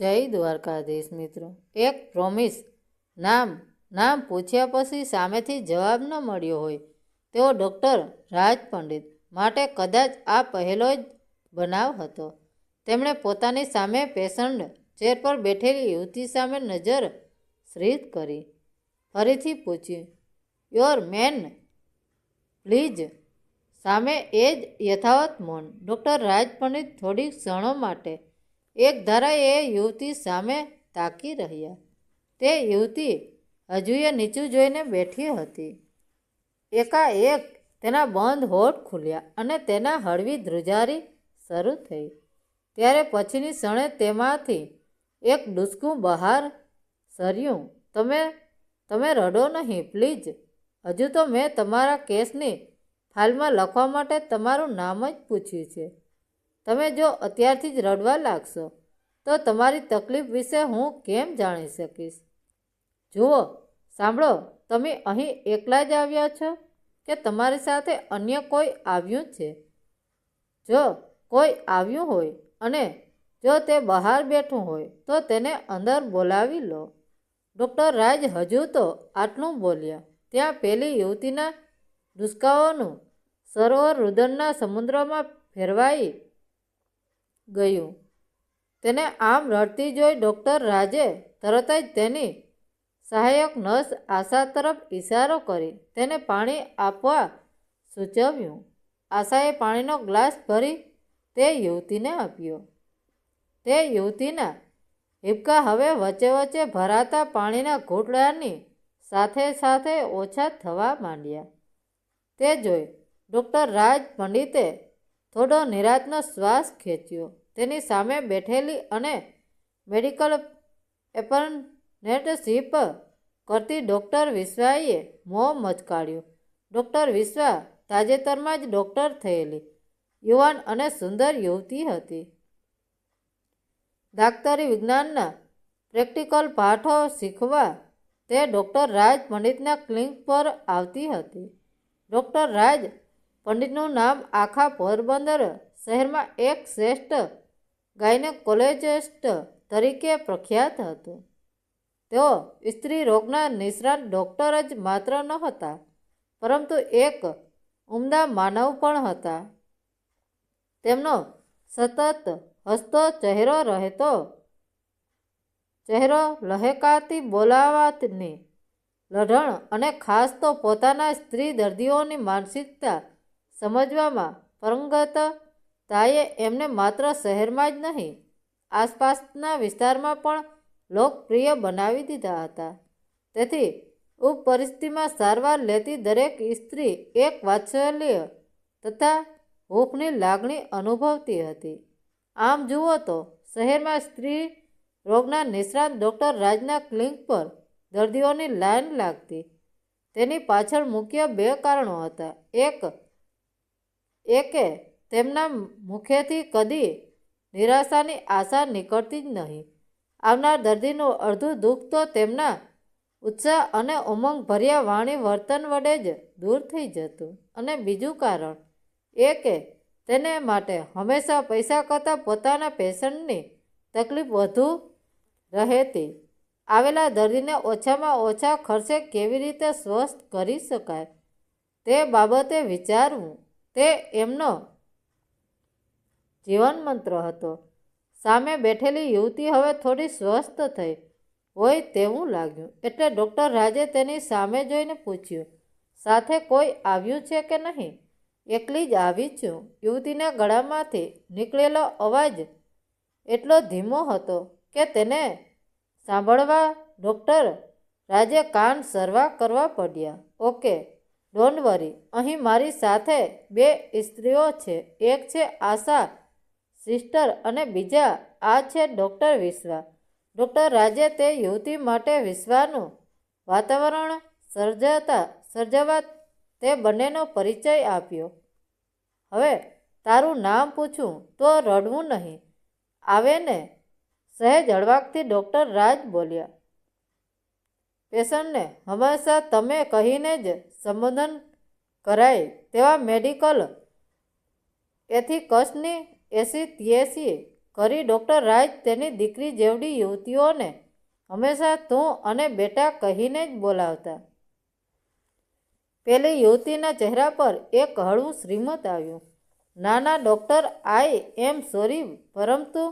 જય દ્વારકાધીશ મિત્રો। એક પ્રોમિસ નામ પૂછ્યા પછી સામેથી જવાબ ન મળ્યો હોય તેવો ડૉક્ટર રાજ પંડિત માટે કદાચ આ પહેલો જ બનાવ હતો। તેમણે પોતાની સામે પેશન્ટ ચેર પર બેઠેલી યુવતી સામે નજર સ્થિર કરી ફરીથી પૂછ્યું, યોર મેન પ્લીઝ? સામે એ જ યથાવત મૌન। ડૉક્ટર રાજ પંડિત થોડી ક્ષણો માટે એક ધારા એ યુવતી સામે તાકી રહ્યા। તે યુવતી હજુએ નીચું જોઈને બેઠી હતી। એકાએક તેના બંધ હોઠ ખુલ્યા અને તેના હળવી ધ્રુજારી શરૂ થઈ। ત્યારે પછીની ક્ષણે તેમાંથી એક ડૂસકું બહાર સર્યું, તમે રડો નહીં પ્લીઝ। હજુ તો મેં તમારા કેસની ફાઇલમાં લખવા માટે તમારું નામ જ પૂછ્યું છે। તમે જો અત્યારથી જ રડવા લાગશો તો તમારી તકલીફ વિશે હું કેમ જાણી શકીશ? જુઓ, સાંભળો, તમે અહીં એકલા જ આવ્યા છો કે તમારી સાથે અન્ય કોઈ આવ્યું છે? જો કોઈ આવ્યું હોય અને જો તે બહાર બેઠું હોય તો તેને અંદર બોલાવી લો। ડૉક્ટર રાજ હજુ તો આટલું બોલ્યા ત્યાં પેલી યુવતીના ડૂસકાઓનું સરોવર રુદનના સમુદ્રમાં ફેરવાઈ ગયું। તેને આમ રડતી જોઈ ડૉક્ટર રાજે તરત જ તેની સહાયક નર્સ આશા તરફ ઇશારો કરી તેને પાણી આપવા સૂચવ્યું। આશાએ પાણીનો ગ્લાસ ભરી તે યુવતીને આપ્યો। તે યુવતીના હિબકા હવે વચ્ચે વચ્ચે ભરાતા પાણીના ઘૂંટડાની સાથે સાથે ઓછા થવા માંડ્યા। તે જોઈ ડૉક્ટર રાજ પંડિતે થોડો નિરાંતનો શ્વાસ ખેંચ્યો। તેની સામે બેઠેલી અને મેડિકલ એપર્નેટશીપ કરતી ડૉક્ટર વિશ્વાએ મોં મચકાળ્યું। ડૉક્ટર વિશ્વા તાજેતરમાં જ ડૉક્ટર થયેલી યુવાન અને સુંદર યુવતી હતી। દાક્તરી વિજ્ઞાનના પ્રેક્ટિકલ પાઠો શીખવા તે ડૉક્ટર રાજ પંડિતના ક્લિનિક પર આવતી હતી। ડૉક્ટર રાજ પંડિતનું નામ આખા પોરબંદર શહેરમાં એક શ્રેષ્ઠ ગાયનેકોલોજિસ્ટ તરીકે પ્રખ્યાત હતું। તેઓ સ્ત્રી રોગના નિષ્ણાત ડૉક્ટર જ માત્ર નહોતા પરંતુ એક ઉમદા માનવ પણ હતા। તેમનો સતત હસતો ચહેરો લહેકાતી બોલાવટની લઢણ અને ખાસ તો પોતાના સ્ત્રી દર્દીઓની માનસિકતા સમજવામાં પારંગતતાએ એમને માત્ર શહેરમાં જ નહીં આસપાસના વિસ્તારમાં પણ લોકપ્રિય બનાવી દીધા હતા। તેથી પરિસ્થિતિમાં સારવાર લેતી દરેક સ્ત્રી એક વાત્સલ્ય તથા હૂંફની લાગણી અનુભવતી હતી। આમ જુઓ તો શહેરમાં સ્ત્રી રોગના નિષ્ણાત ડૉક્ટર રાજના ક્લિનિક પર દર્દીઓની લાઈન લાગતી। તેની પાછળ મુખ્ય બે કારણો હતા। એકે તેમના મુખેથી કદી નિરાશાની આશા નીકળતી જ નહીં। આવનાર દર્દીનું અડધું દુઃખ તો તેમના ઉત્સાહ અને ઉમંગભર્યા વાણી વર્તન વડે જ દૂર થઈ જતું। અને બીજું કારણ એ કે તેને માટે હંમેશા પૈસા કરતાં પોતાના પેશન્ટની તકલીફ વધુ રહેતી। આવેલા દર્દીને ઓછામાં ઓછા ખર્ચે કેવી રીતે સ્વસ્થ કરી શકાય તે બાબતે વિચારવું તે એમનો જીવનમંત્ર હતો। સામે બેઠેલી યુવતી હવે થોડી સ્વસ્થ થઈ હોય તેવું લાગ્યું એટલે ડૉક્ટર રાજે તેની સામે જોઈને પૂછ્યું, સાથે કોઈ આવ્યું છે કે નહીં? એકલી જ આવી છું। યુવતીના ગળામાંથી નીકળેલો અવાજ એટલો ધીમો હતો કે તેને સાંભળવા ડૉક્ટર રાજે કાન સરવા કરવા પડ્યા। ઓકે, ડોન્ટ વરી, અહીં મારી સાથે બે સ્ત્રીઓ છે। એક છે આશા સિસ્ટર અને બીજા આ છે ડૉક્ટર વિશ્વા। ડૉક્ટર રાજે તે યુવતી માટે વિશ્વાનું વાતાવરણ સર્જવા તે બંનેનો પરિચય આપ્યો। હવે તારું નામ પૂછું તો રડવું નહીં આવે ને? સહેજ હળવાકથી ડૉક્ટર રાજ બોલ્યા। પેશન્ટને હંમેશા તમે કહીને જ સંબોધન કરાય તેવા મેડિકલ એથિક્સની 83 કરી ડૉક્ટર રાજ તેની દીકરી જેવડી યુવતીઓને હંમેશા તું અને બેટા કહીને જ બોલાવતા. પેલી યુવતીના ચહેરા પર એક હળવું શ્રીમત આવ્યું. નાના ડૉક્ટર, આઈ એમ સોરી, પરંતુ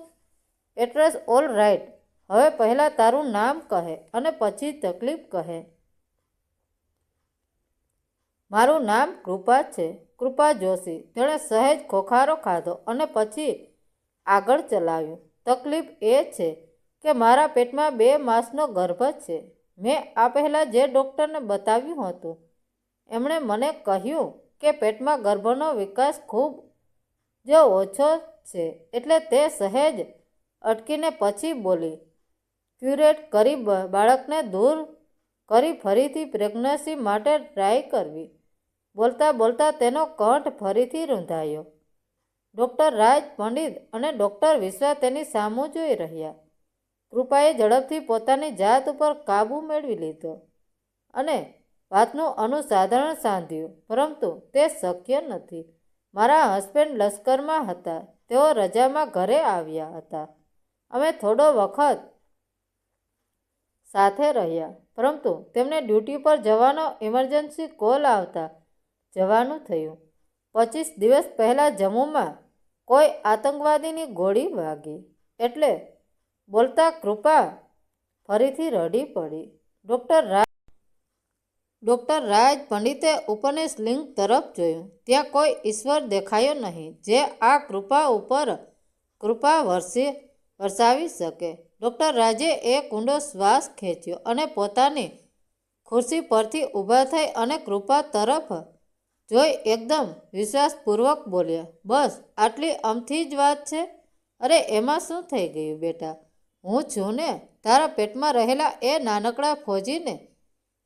ઇટ વોઝ ઓલ રાઇટ. હવે પહેલાં તારું નામ કહે અને પછી તકલીફ કહે. મારું નામ કૃપા છે, કૃપા જોશી. તેણે સહેજ ખોખારો ખાધો અને પછી આગળ ચલાવ્યું. તકલીફ એ છે કે મારા પેટમાં 2 માસનો ગર્ભ છે. મેં આ પહેલાં જે ડૉક્ટરને બતાવ્યું હતું એમણે મને કહ્યું કે પેટમાં ગર્ભનો વિકાસ ખૂબ જ ઓછો છે. એટલે તે સહેજ અટકીને પછી બોલી, ક્યુરેટ કરી બાળકને દૂર કરી ફરીથી પ્રેગ્નન્સી માટે ટ્રાય કરવી. બોલતા બોલતા તેનો કંઠ ફરીથી રૂંધાયો. ડૉક્ટર રાજ પંડિત અને ડૉક્ટર વિશ્વા તેની સામું જોઈ રહ્યા. કૃપાએ ઝડપથી પોતાની જાત ઉપર કાબૂ મેળવી લીધો અને વાતનું અનુસાધરણ સાધ્યું. પરંતુ તે શક્ય નથી. મારા હસબન્ડ લશ્કરમાં હતા. તેઓ રજામાં ઘરે આવ્યા હતા. અમે થોડો વખત સાથે રહ્યા, પરંતુ તેમને ડ્યુટી પર જવાનો ઇમરજન્સી કોલ આવતા જવાનું થયું. 25 દિવસ પહેલાં જમ્મુમાં કોઈ આતંકવાદીની ગોળી વાગી. એટલે બોલતા કૃપા ફરીથી રડી પડી. ડૉક્ટર રાજ પંડિતે ઉપરની સ્લિંગ તરફ જોયું. ત્યાં કોઈ ઈશ્વર દેખાયો નહીં જે આ કૃપા ઉપર કૃપા વરસાવી શકે. ડૉક્ટર રાજે એક ઊંડો શ્વાસ ખેંચ્યો અને પોતાની ખુરશી પરથી ઊભા થઈ અને કૃપા તરફ જોઈ એકદમ વિશ્વાસપૂર્વક બોલ્યા, બસ આટલી અમથી જ વાત છે? અરે એમાં શું થઈ ગયું બેટા? હું છું ને. તારા પેટમાં રહેલા એ નાનકડા ફોજીને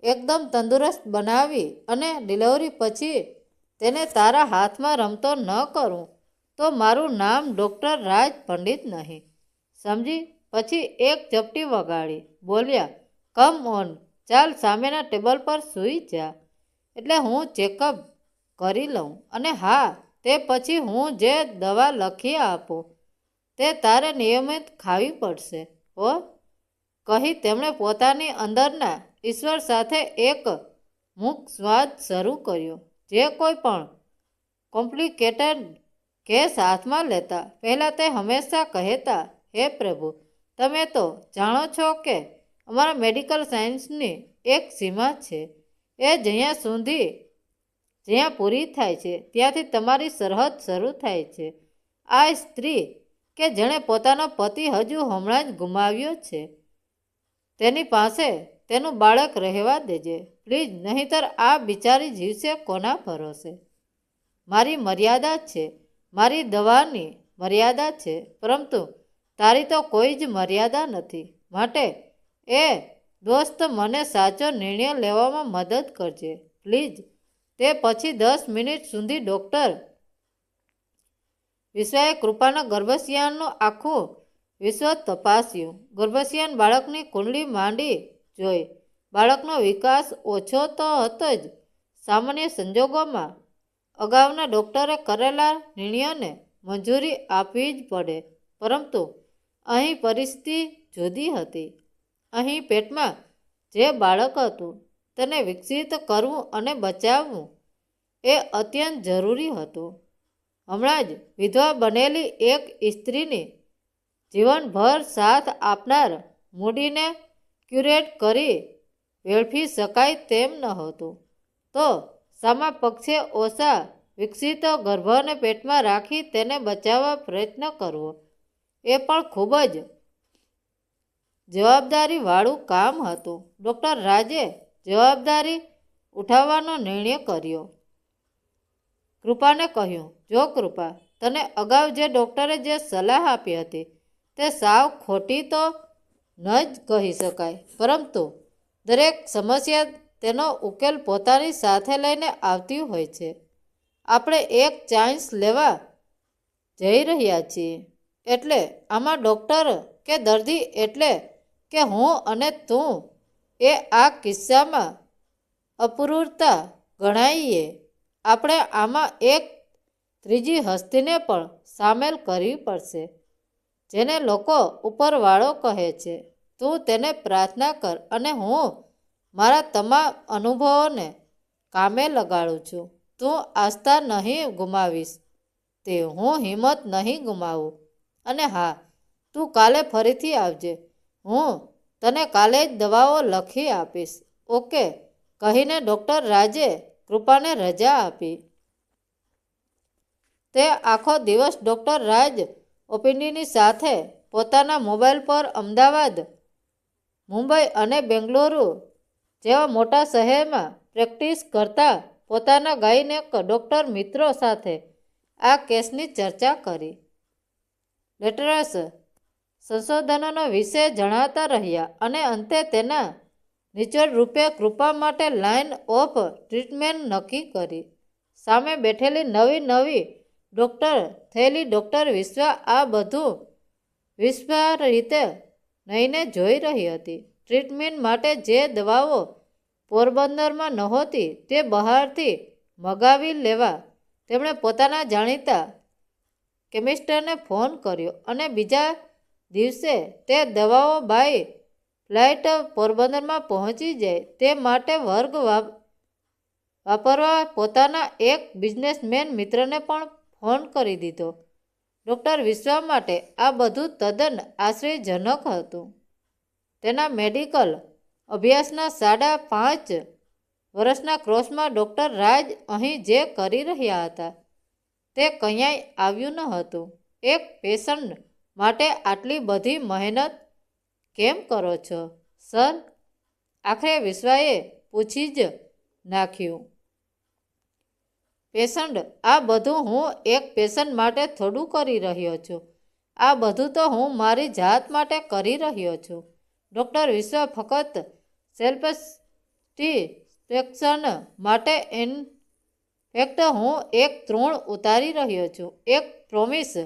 એકદમ તંદુરસ્ત બનાવી અને ડિલિવરી પછી તેને તારા હાથમાં રમતો ન કરું તો મારું નામ ડૉક્ટર રાજ પંડિત નહીં. સમજી? પછી એક ચપટી વગાડી બોલ્યા, કમ ઓન, ચાલ સામેના ટેબલ પર સૂઈ જા એટલે હું ચેકઅપ કરી લઉં. અને હા, તે પછી હું જે દવા લખી આપું તે તારે નિયમિત ખાવી પડશે હો, કહી તેમણે પોતાની અંદરના ઈશ્વર સાથે એક મુક્ત સંવાદ શરૂ કર્યો. જે કોઈ પણ કોમ્પ્લિકેટેડ કેસ હાથમાં લેતા પહેલાં તે હંમેશા કહેતા, હે પ્રભુ, તમે તો જાણો છો કે અમારા મેડિકલ સાયન્સની એક સીમા છે. એ જ્યાં પૂરી થાય છે ત્યાંથી તમારી સરહદ શરૂ થાય છે. આ સ્ત્રી કે જેણે પોતાનો પતિ હજુ હમણાં જ ગુમાવ્યો છે, તેની પાસે તેનું બાળક રહેવા દેજે પ્લીઝ, નહીંતર આ બિચારી જીવશે કોના ભરોસે? મારી મર્યાદા છે, મારી દવાની મર્યાદા છે, પરંતુ તારી તો કોઈ જ મર્યાદા નથી. માટે એ દોસ્ત, મને સાચો નિર્ણય લેવામાં મદદ કરજે પ્લીઝ. તે પછી 10 મિનિટ સુધી ડૉક્ટર વિશ્વાએ કૃપાના ગર્ભાશયનું આખું વિશ્વ તપાસ્યું. ગર્ભાશયન બાળકની કુંડળી માંડી જોઈ. બાળકનો વિકાસ ઓછો તો હતો જ. સામાન્ય સંજોગોમાં અગાઉના ડૉક્ટરે કરેલા નિર્ણયને મંજૂરી આપવી જ પડે, પરંતુ અહીં પરિસ્થિતિ જુદી હતી. અહીં પેટમાં જે બાળક હતું તેને વિકસિત કરવું અને બચાવવું એ અત્યંત જરૂરી હતું. હમણાં જ વિધવા બનેલી એક સ્ત્રીની જીવનભર સાથ આપનાર મૂડીને ક્યુરેટ કરી વેડફી શકાય તેમ નહોતું, તો સામા પક્ષે ઓછા વિકસિત ગર્ભને પેટમાં રાખી તેને બચાવવા પ્રયત્ન કરવો એ પણ ખૂબ જ જવાબદારીવાળું કામ હતું. ડૉક્ટર રાજે જવાબદારી ઉઠાવવાનો નિર્ણય કર્યો. કૃપાને કહ્યું, જો કૃપા, તને અગાઉ જે ડૉક્ટરે જે સલાહ આપી હતી તે સાવ ખોટી તો ન જ કહી શકાય, પરંતુ દરેક સમસ્યા તેનો ઉકેલ પોતાની સાથે લઈને આવતી હોય છે. આપણે એક ચાન્સ લેવા જઈ રહ્યા છીએ. એટલે આમાં ડૉક્ટર કે દર્દી એટલે કે હું અને તું એ આ કિસ્સામાં અપૂર્ણતા ગણાઈએ. આપણે આમાં એક ત્રીજી હસ્તીને પણ સામેલ કરવી પડશે. જેને લોકો ઉપરવાળો કહે છે. તું તેને પ્રાર્થના કર અને હું મારા તમામ અનુભવોને કામે લગાડું છું. તું આસ્થા નહીં ગુમાવીશ તે હું હિંમત નહીં ગુમાવું. અને હા, તું કાલે ફરીથી આવજે. હું તને કાલે જ દવાઓ લખી આપીશ. ઓકે કહીને ડૉક્ટર રાજે કૃપાને રજા આપી. તે આખો દિવસ ડૉક્ટર રાજ ઓપીડીની સાથે પોતાના મોબાઈલ પર અમદાવાદ, મુંબઈ અને બેંગલુરુ જેવા મોટા શહેરમાં પ્રેક્ટિસ કરતા પોતાના ગાયનેક ડૉક્ટર મિત્રો સાથે આ કેસની ચર્ચા કરી. લેટેસ્ટ સંશોધનોનો વિશે જણાવતા રહ્યા અને અંતે તેના નિચોડ રૂપે કૃપા માટે લાઇન ઓફ ટ્રીટમેન્ટ નક્કી કરી. સામે બેઠેલી નવી ડૉક્ટર થયેલી ડૉક્ટર વિશ્વા આ બધું વિશ્વાસ રીતે નહીંને જોઈ રહી હતી. ટ્રીટમેન્ટ માટે જે દવાઓ પોરબંદરમાં નહોતી તે બહારથી મગાવી લેવા તેમણે પોતાના જાણીતા કેમિસ્ટને ફોન કર્યો અને બીજા દિવસે તે દવાઓ બાય ફ્લાઇટ પોરબંદરમાં પહોંચી જાય તે માટે વર્ગ વાપરવા પોતાના એક બિઝનેસમેન મિત્રને પણ ફોન કરી દીધો. ડૉક્ટર વિશ્વા માટે આ બધું તદ્દન આશ્ચર્યજનક હતું. તેના મેડિકલ અભ્યાસના 5.5 વર્ષના કોર્સમાં ડૉક્ટર રાજ અહીં જે કરી રહ્યા હતા તે ક્યાંય આવ્યું ન હતું. એક પેશન્ટ માટે આટલી બધી મહેનત કેમ કરો છો, સર? આખરે વિશ્વાએ પૂછી જ નાખ્યું. પેશન્ટ? આ બધું હું એક પેશન્ટ માટે થોડું કરી રહ્યો છું. આ બધું તો હું મારી જાત માટે કરી રહ્યો છું. ડૉક્ટર વિશ્વા ફક્ત સેલ્ફ-સેટિસ્ફેક્શન માટે ઇનફેક્ટ હું એક ઋણ ઉતારી રહ્યો છું, એક પ્રોમિસ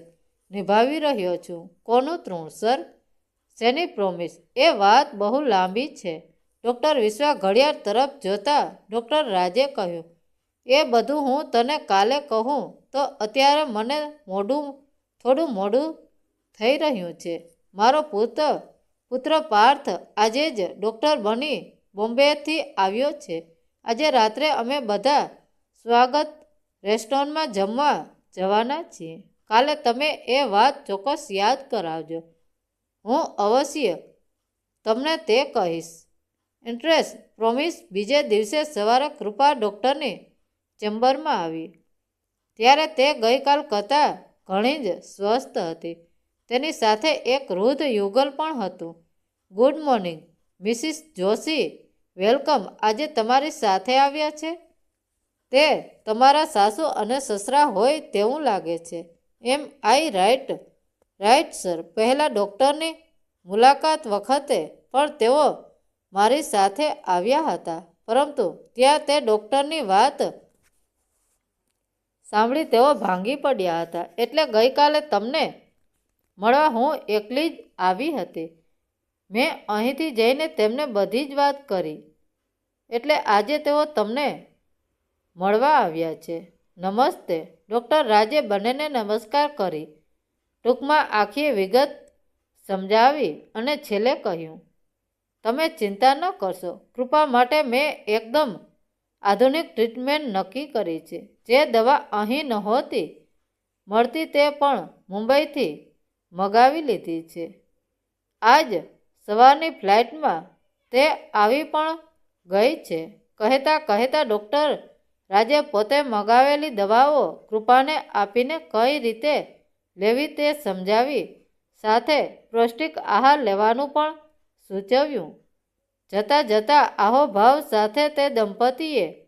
નિભાવી રહ્યો છું. કોનું ઋણ, સર? શેની પ્રોમિસ? એ વાત બહુ લાંબી છે. ડૉક્ટર વિશ્વા ઘડિયાળ તરફ જોતા ડૉક્ટર રાજે કહ્યું, એ બધું હું તને કાલે કહું તો અત્યારે મને થોડું મોડું થઈ રહ્યું છે. મારો પુત્ર પાર્થ આજે જ ડૉક્ટર બની બોમ્બેથી આવ્યો છે. આજે રાત્રે અમે બધા સ્વાગત રેસ્ટોરન્ટમાં જમવા જવાના છીએ. કાલે તમે એ વાત ચોક્કસ યાદ કરાવજો. હું અવશ્ય તમને તે કહીશ. Interest promise. બીજે દિવસે સવારે કૃપા ડૉક્ટરની ચેમ્બરમાં આવી ત્યારે તે ગઈકાલ કરતાં ઘણી જ સ્વસ્થ હતી. તેની સાથે એક વૃદ્ધ યુગલ પણ હતું. Good morning Mrs Joshi, welcome. આજે તમારી સાથે આવ્યા છે તે તમારા સાસુ અને સસરા હોય તેવું લાગે છે. એમ આઈ રાઈટ? Right sir. પહેલાં ડૉક્ટરની મુલાકાત વખતે પણ તેઓ મારી સાથે આવ્યા હતા, પરંતુ ત્યાં તે ડૉક્ટરની વાત સાંભળી તેઓ ભાંગી પડ્યા હતા. એટલે ગઈકાલે તમને મળવા હું એકલી જ આવી હતી. મેં અહીંથી જઈને તેમને બધી જ વાત કરી. એટલે આજે તેઓ તમને મળવા આવ્યા છે. નમસ્તે. ડૉક્ટર રાજે બંનેને નમસ્કાર કરી ટૂંકમાં આખી વિગત સમજાવી અને છેલ્લે કહ્યું, તમે ચિંતા ન કરશો. કૃપા માટે મેં એકદમ આધુનિક ટ્રીટમેન્ટ નક્કી કરી છે. જે દવા અહીં નહોતી મળતી તે પણ મુંબઈથી મગાવી લીધી છે. આજ સવારની ફ્લાઇટમાં તે આવી પણ ગઈ છે. કહેતા ડૉક્ટર રાજે પોતે મગાવેલી દવાઓ કૃપાને આપીને કઈ રીતે લેવી તે સમજાવી, સાથે પૌષ્ટિક આહાર લેવાનું પણ સૂચવ્યું. જતાં આહોભાવ સાથે તે દંપતીએ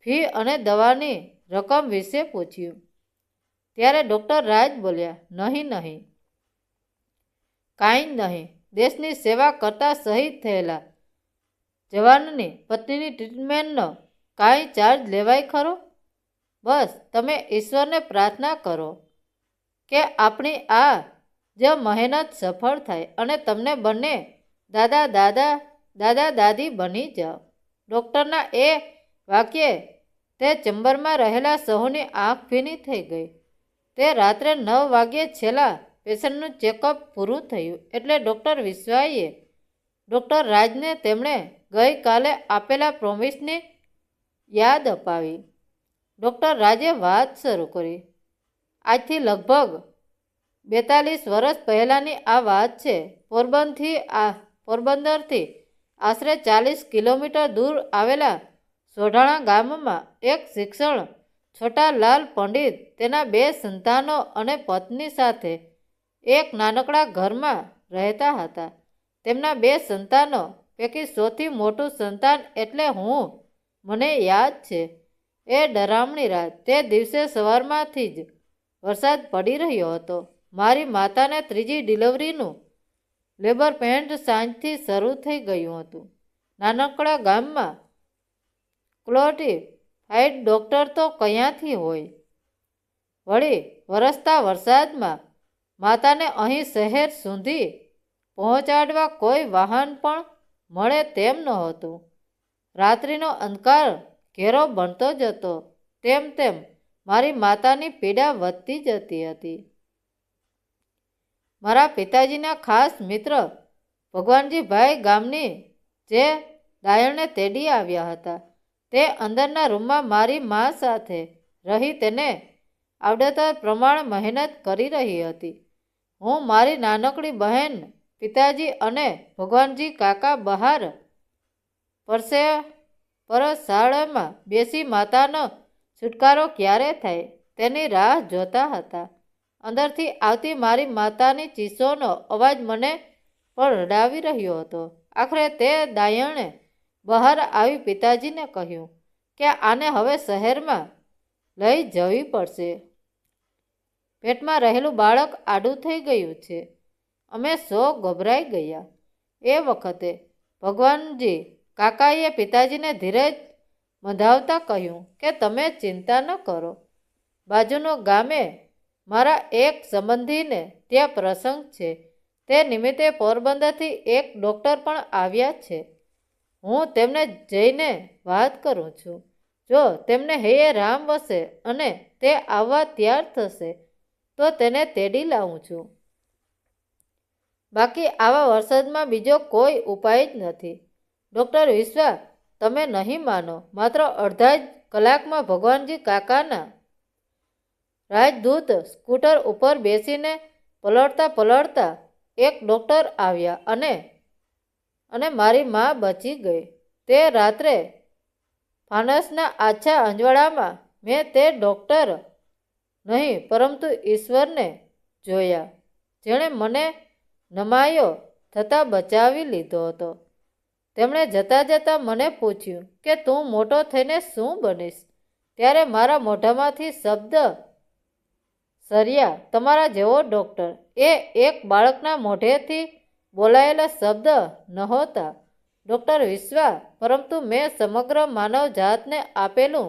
ફી અને દવાની રકમ વિશે પૂછ્યું. ત્યારે ડૉક્ટર રાજ બોલ્યા, નહીં, કાંઈ નહીં. દેશની સેવા કરતા શહીદ થયેલા જવાનની પત્નીની ટ્રીટમેન્ટનો કાંઈ ચાર્જ લેવાય ખરો? બસ તમે ઈશ્વરને પ્રાર્થના કરો કે આપણી આ જ મહેનત સફળ થાય અને તમને બંને દાદા દાદી બની જાઓ. ડૉક્ટરના એ વાક્યે તે ચેમ્બરમાં રહેલા સહુની આંખ ભીની થઈ ગઈ. તે રાત્રે 9 વાગ્યે છેલ્લા પેશન્ટનું ચેકઅપ પૂરું થયું એટલે ડૉક્ટર વિશ્વાએ ડૉક્ટર રાજને તેમણે ગઈકાલે આપેલા પ્રોમિસની યાદ અપાવી. ડૉક્ટર રાજે વાત શરૂ કરી. આજથી લગભગ 42 વર્ષ પહેલાંની આ વાત છે. પોરબંદરથી આશરે 40 કિલોમીટર દૂર આવેલા સોઢાણા ગામમાં એક શિક્ષણ છોટાલાલ પંડિત તેના 2 સંતાનો અને પત્ની સાથે એક નાનકડા ઘરમાં રહેતા હતા. તેમના 2 સંતાનો પૈકી સૌથી મોટું સંતાન એટલે હું. મને યાદ છે એ ડરામણી રાત. તે દિવસે સવારમાંથી જ વરસાદ પડી રહ્યો હતો. મારી માતાને 3જી ડિલિવરીનું લેબર પેઇન્ટ સાંજથી શરૂ થઈ ગયું હતું. નાનકડા ગામમાં ક્વોલિફાઈડ ડૉક્ટર તો ક્યાંથી હોય? વળી વરસતા વરસાદમાં માતાને અહીં શહેર સુધી પહોંચાડવા કોઈ વાહન પણ મળે તેમ નહોતું. રાત્રિનો અંધકાર ઘેરો બનતો જતો તેમ તેમ મારી માતાની પીડા વધતી જતી હતી. મારા પિતાજીના ખાસ મિત્ર ભગવાનજીભાઈ ગામની જે દાયણને તેડી આવ્યા હતા. તે અંદરના રૂમમાં મારી મા સાથે રહી તેને આવડતા પ્રમાણે મહેનત કરી રહી હતી. હું, મારી નાનકડી બહેન, પિતાજી અને ભગવાનજી કાકા બહાર પરસાળામાં બેસી માતાનો છુટકારો ક્યારે થાય તેની રાહ જોતા હતા. અંદરથી આવતી મારી માતાની ચીસોનો અવાજ મને પણ રડાવી રહ્યો હતો. આખરે તે દાયણે બહાર આવી પિતાજીને કહ્યું કે આને હવે શહેરમાં લઈ જવી પડશે. પેટમાં રહેલું બાળક આડું થઈ ગયું છે. અમે સૌ ગભરાઈ ગયા. એ વખતે ભગવાનજી કાકાએ પિતાજીને ધીરજ બંધાવતા કહ્યું કે તમે ચિંતા ન કરો. બાજુના ગામે મારા એક સંબંધીને ત્યાં પ્રસંગ છે. તે નિમિત્તે પોરબંદરથી એક ડૉક્ટર પણ આવ્યા છે. હું તેમને જઈને વાત કરું છું. જો તેમને હૈયે રામ વસે અને તે આવવા તૈયાર થશે તો તેને તેડી લાવું છું. બાકી આવા વરસાદમાં બીજો કોઈ ઉપાય જ નથી. ડૉક્ટર વિશ્વા, તમે નહીં માનો, માત્ર અડધા જ કલાકમાં ભગવાનજી કાકાના રાજદૂત સ્કૂટર ઉપર બેસીને પલળતા પલળતા એક ડૉક્ટર આવ્યા અને મારી મા બચી ગઈ. તે રાત્રે ફાનસના આછા અંજવાળામાં મેં તે ડૉક્ટર નહીં પરંતુ ઈશ્વરને જોયા, જેણે મને નમાયો થતાં બચાવી લીધો હતો. તેમણે જતાં જતાં મને પૂછ્યું કે તું મોટો થઈને શું બનીશ? ત્યારે મારા મોઢામાંથી શબ્દ સર્યા, તમારા જેવો ડૉક્ટર. એ એક બાળકના મોઢેથી બોલાયેલા શબ્દ નહોતા, ડૉક્ટર વિશ્વા, પરંતુ મેં સમગ્ર માનવ જાતને આપેલું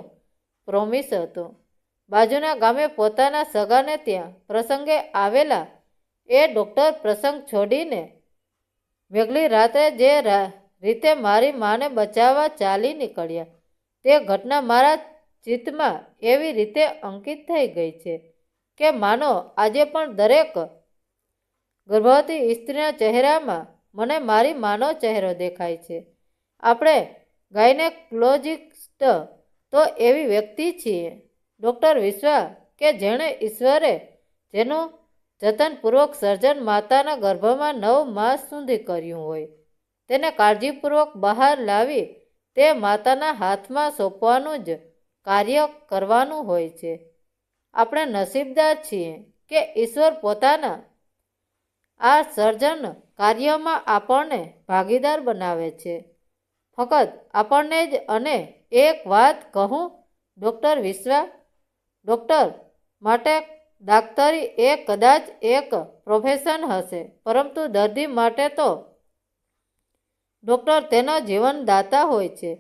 પ્રોમિસ હતું. બાજુના ગામે પોતાના સગાને ત્યાં પ્રસંગે આવેલા એ ડૉક્ટર પ્રસંગ છોડીને મેઘલી રાત્રે જે રીતે મારી માને બચાવવા ચાલી નીકળ્યા તે ઘટના મારા ચિત્તમાં એવી રીતે અંકિત થઈ ગઈ છે કે માનો આજે પણ દરેક ગર્ભવતી સ્ત્રીના ચહેરામાં મને મારી માનો ચહેરો દેખાય છે. આપણે ગાયનેકોલોજિસ્ટ તો એવી વ્યક્તિ છીએ ડૉક્ટર વિશ્વા કે જેણે ઈશ્વરે જેનું જતનપૂર્વક સર્જન માતાના ગર્ભમાં 9 માસ સુધી કર્યું હોય તેને કાળજીપૂર્વક બહાર લાવી તે માતાના હાથમાં સોંપવાનું જ કાર્ય કરવાનું હોય છે. આપણે નસીબદાર છીએ કે ઈશ્વર પોતાના આ સર્જન કાર્યમાં આપણને ભાગીદાર બનાવે છે. ફક્ત આપણને જ. અને એક વાત કહું ડૉક્ટર વિશ્વા, ડૉક્ટર માટે દાક્તરી એ કદાચ એક પ્રોફેશન હશે, પરંતુ દર્દી માટે તો ડૉક્ટર તેનો જીવનદાતા હોય છે.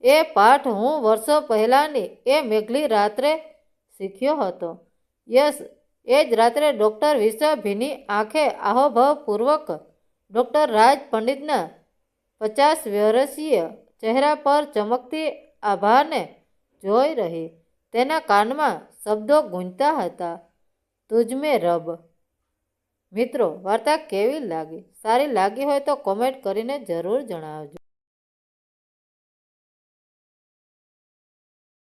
એ પાઠ હું વર્ષો પહેલાંની એ મેઘલી રાત્રે શીખ્યો હતો. યસ, એ જ રાત્રે ડૉક્ટર વિશ્વા ભીની આંખે આહોભાવપૂર્વક ડૉક્ટર રાજ પંડિતના 50 વર્ષીય ચહેરા પર ચમકતી આભાને જોઈ રહી. તેના કાનમાં શબ્દો ગૂંજતા હતા, તુજ મેં રબ. મિત્રો વાર્તા કેવી લાગી? સારી લાગી હોય તો કોમેન્ટ કરીને જરૂર જણાવજો.